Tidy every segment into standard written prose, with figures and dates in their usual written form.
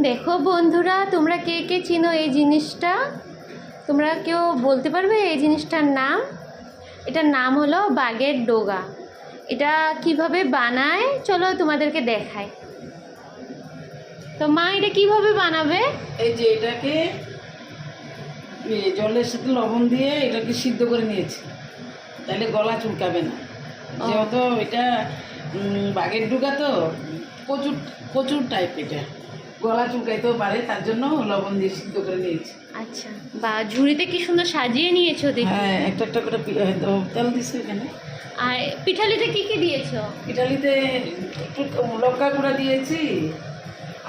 দেখো বন্ধুরা, তোমরা কে কে চিনো এই জিনিসটা? তোমরা কেউ বলতে পারবে এই জিনিসটার নাম? এটার নাম হলো বাঘের ডোগা। এটা কিভাবে বানায় চলো তোমাদেরকে দেখাই। তো মা, এটা কিভাবে বানাবে? এই যে এটাকে জলের সাথে লবণ দিয়ে এটাকে সিদ্ধ করে নিয়েছি, তাহলে গলা চুলকাবে না। যেহেতু এটা বাঘের ডুগা তো প্রচুর প্রচুর টাইপ, এটা গলা চুলকাইতেও পারে, তার জন্য লবণ দিয়ে সিদ্ধ করে নিয়েছি। আচ্ছা, বা ঝুড়িতে কি সুন্দর সাজিয়ে নিয়েছো দেখি। হ্যাঁ, একটা একটা করে তেল দিচ্ছে এখানে। আর পিঠালিতে কি কি দিয়েছো? পিঠালিতে একটু লঙ্কা গুঁড়া দিয়েছি,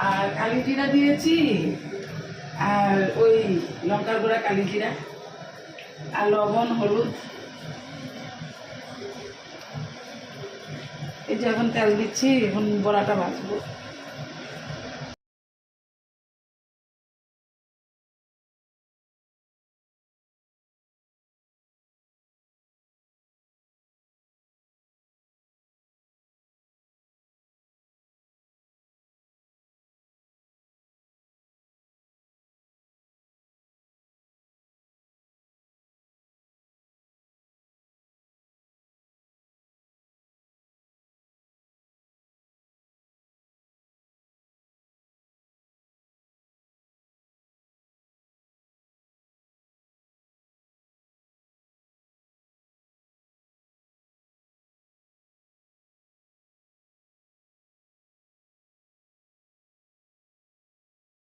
আর কালি জিরা দিয়েছি, আর ওই লঙ্কার গুঁড়া, কালি জিরা, আর লবণ, হলুদ। এই যে এখন তেল দিচ্ছি, এখন বড়াটা ভাজবো।